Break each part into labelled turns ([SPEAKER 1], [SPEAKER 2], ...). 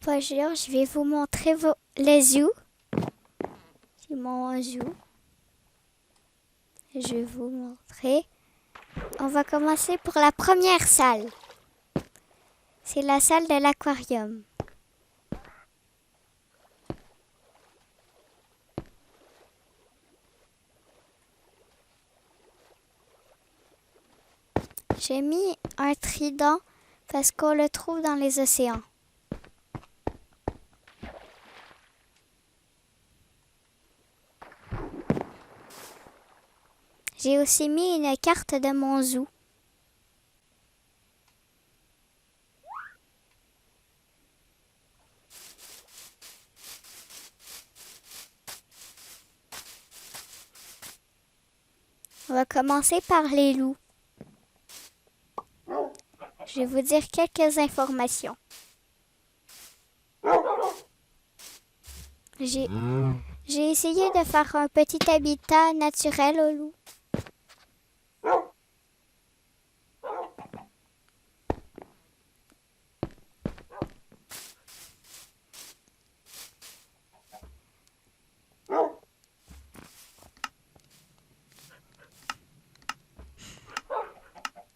[SPEAKER 1] Bonjour, je vais vous montrer le zoo. C'est mon zoo. Je vais vous montrer. On va commencer pour la première salle. C'est la salle de l'aquarium. J'ai mis un trident parce qu'on le trouve dans les océans. J'ai aussi mis une carte de mon zoo. On va commencer par les loups. Je vais vous dire quelques informations. J'ai essayé de faire un petit habitat naturel aux loups.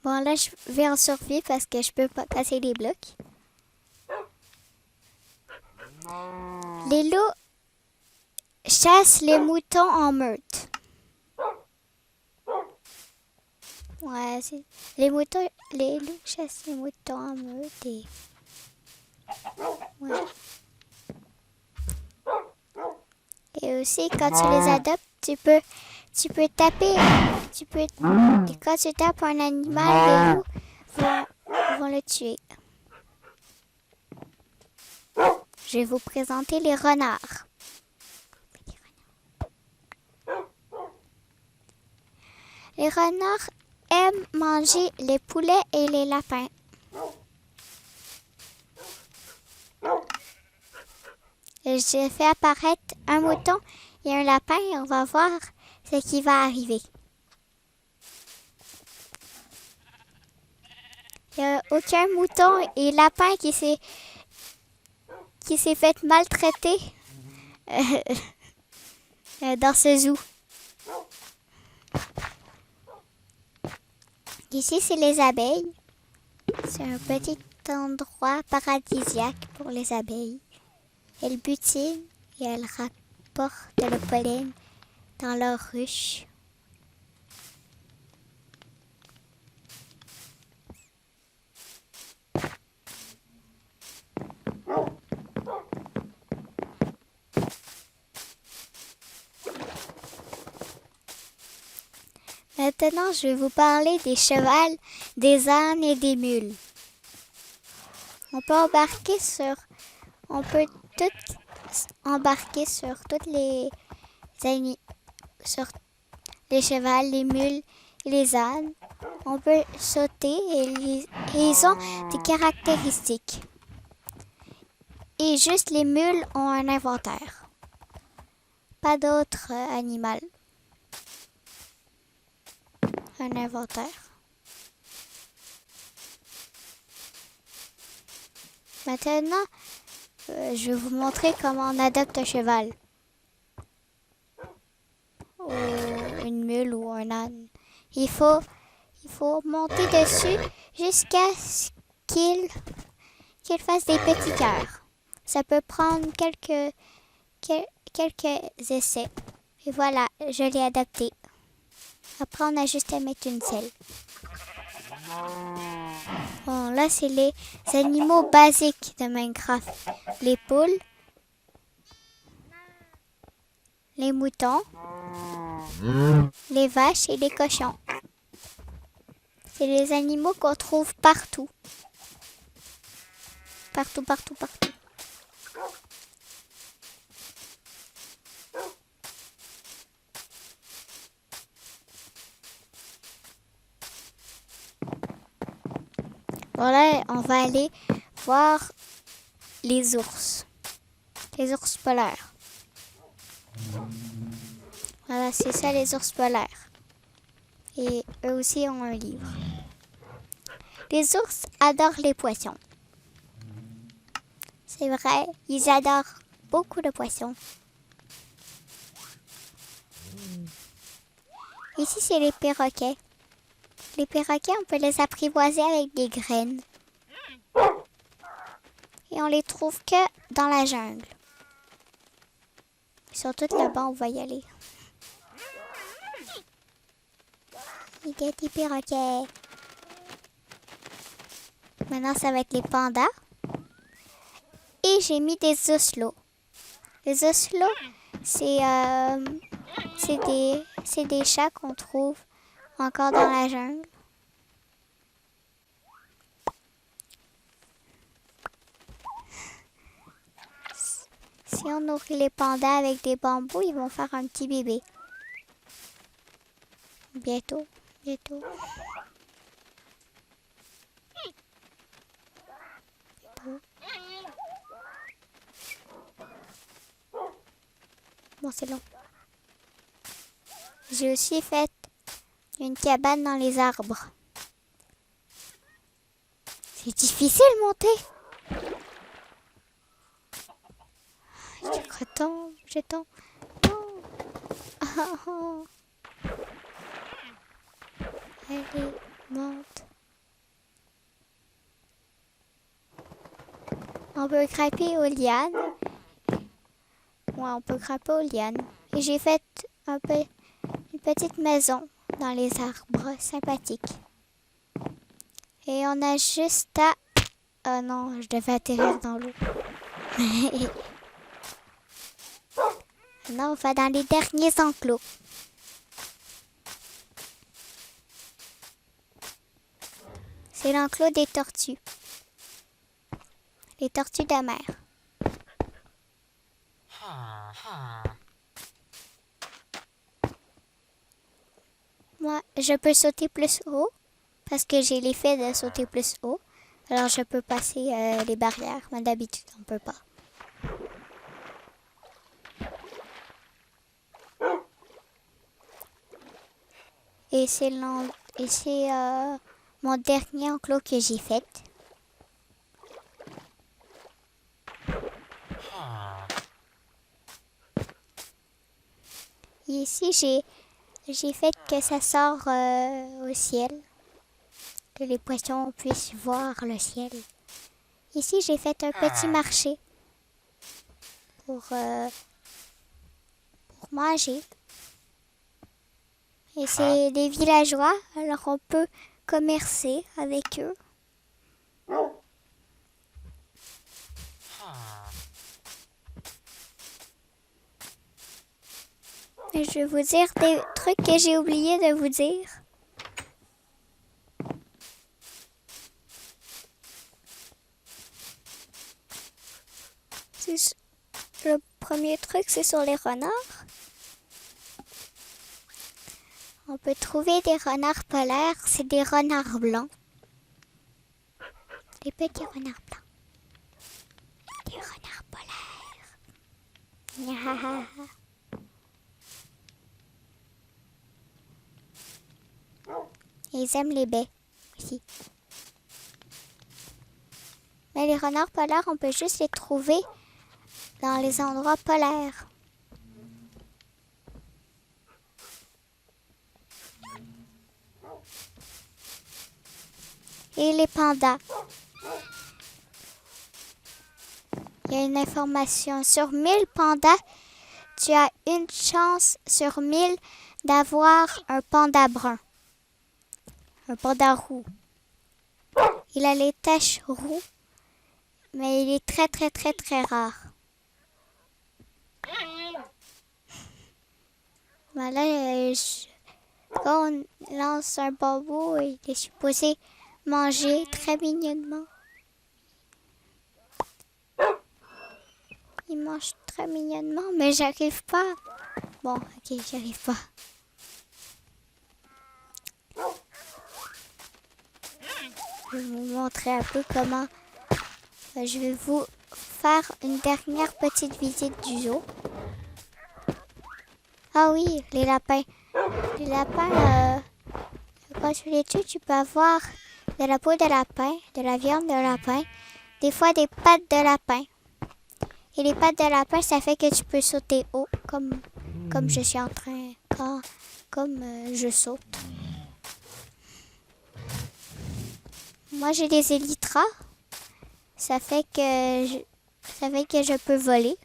[SPEAKER 1] Bon, là, je vais en survie parce que je peux pas passer les blocs. Les loups chassent les moutons en meute. Ouais, les loups chassent les moutons en meute et... Ouais. Et aussi, quand tu les adoptes, tu peux taper, et quand tu tapes un animal, les loups vont le tuer. Je vais vous présenter les renards. Les renards aiment manger les poulets et les lapins. Je fais apparaître un mouton et un lapin et on va voir ce qui va arriver. Il n'y a aucun mouton et lapin qui s'est fait maltraiter dans ce zoo. Ici, c'est les abeilles. C'est un petit endroit paradisiaque pour les abeilles. Elles butinent et elles rapportent le pollen dans leurs ruches. Maintenant, je vais vous parler des chevals, des ânes et des mules. On peut toutes embarquer sur toutes sur les chevals, les mules et les ânes. On peut sauter et ils ont des caractéristiques. Et juste les mules ont un inventaire. Pas d'autres animaux. Un inventaire. Maintenant, je vais vous montrer comment on adopte un cheval. Ou une mule ou un âne. Il faut monter dessus jusqu'à ce qu'il fasse des petits cœurs. Ça peut prendre quelques essais. Et voilà, je l'ai adapté. Après, on a juste à mettre une selle. Bon, là, c'est les animaux basiques de Minecraft. Les poules, les moutons, les vaches et les cochons. C'est les animaux qu'on trouve partout. Partout. Voilà, on va aller voir les ours. Les ours polaires. Voilà, c'est ça les ours polaires. Et eux aussi ont un livre. Les ours adorent les poissons. C'est vrai, ils adorent beaucoup le poisson. Ici, c'est les perroquets. Les perroquets, on peut les apprivoiser avec des graines. Et on les trouve que dans la jungle. Ils sont tous là-bas, on va y aller. Il y a des perroquets. Maintenant, ça va être les pandas. Et j'ai mis des oslots. Les oslots, c'est des chats qu'on trouve encore dans la jungle. Si on nourrit les pandas avec des bambous, ils vont faire un petit bébé. Bientôt, bientôt. Bon, c'est long. J'ai aussi fait une cabane dans les arbres. C'est difficile de monter. Je retombe, je tombe. Oh. Allez, monte. On peut grimper aux lianes. Ouais, on peut grimper aux lianes. Et j'ai fait une petite maison dans les arbres, sympathique. Et on a juste à... Oh non, je devais atterrir dans l'eau. Maintenant, on va dans les derniers enclos. C'est l'enclos des tortues. Les tortues de mer. Moi, je peux sauter plus haut parce que j'ai l'effet de sauter plus haut. Alors, je peux passer les barrières. Mais d'habitude, on ne peut pas. Et c'est mon dernier enclos que j'ai fait. Et ici, j'ai fait que ça sort au ciel. Que les poissons puissent voir le ciel. Ici, j'ai fait un petit marché pour manger. Et c'est des villageois, alors on peut commercer avec eux. Et je vais vous dire des trucs que j'ai oublié de vous dire. Le premier truc, c'est sur les renards. On peut trouver des renards polaires, c'est des renards blancs. Des petits renards blancs. Des renards polaires. Ils aiment les baies aussi. Mais les renards polaires, on peut juste les trouver dans les endroits polaires. Et les pandas. Il y a une information. Sur 1000 pandas, tu as une chance sur 1000 d'avoir un panda brun. Un panda roux. Il a les taches roux, mais il est très très très très rare. Voilà, quand on lance un bambou, il est supposé manger très mignonnement. Il mange très mignonnement, mais j'arrive pas. Bon, ok, j'arrive pas. Je vais vous montrer un peu comment. Je vais vous faire une dernière petite visite du zoo. Ah oui, les lapins. Les lapins, quand tu les tues, tu peux avoir de la peau de lapin, de la viande de lapin, des fois des pattes de lapin. Et les pattes de lapin, ça fait que tu peux sauter haut, comme je suis en train, comme je saute. Moi, j'ai des élytras. Ça fait que je peux voler.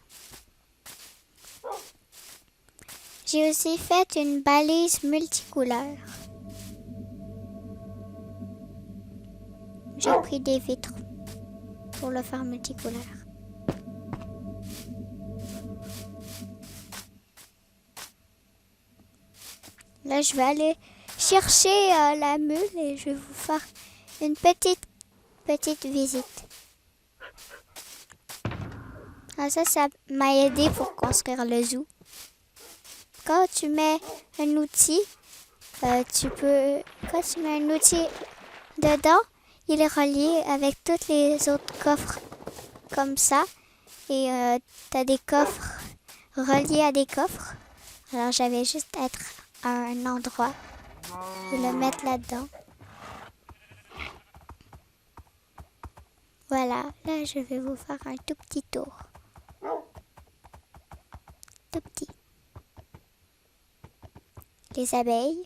[SPEAKER 1] J'ai aussi fait une balise multicouleur. J'ai pris des vitres pour le faire multicouleur. Là, je vais aller chercher la mule et je vais vous faire une petite visite. Ah, ça m'a aidé pour construire le zoo. Quand tu mets un outil, quand tu mets un outil dedans, il est relié avec tous les autres coffres comme ça. Et tu as des coffres reliés à des coffres. Alors j'avais juste à être à un endroit et le mettre là-dedans. Voilà, là je vais vous faire un tout petit tour. Tout petit. Les abeilles,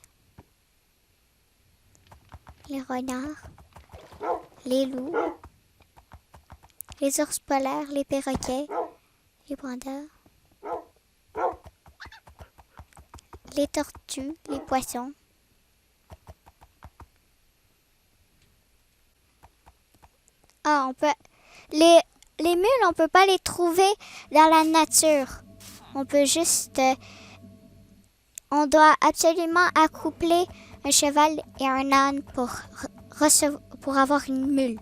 [SPEAKER 1] les renards, les loups, les ours polaires, les perroquets, les pandas, les tortues, les poissons. Ah, les mules, on peut pas les trouver dans la nature. On peut juste, on doit absolument accoupler un cheval et un âne pour avoir une mule.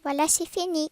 [SPEAKER 1] Voilà, c'est fini.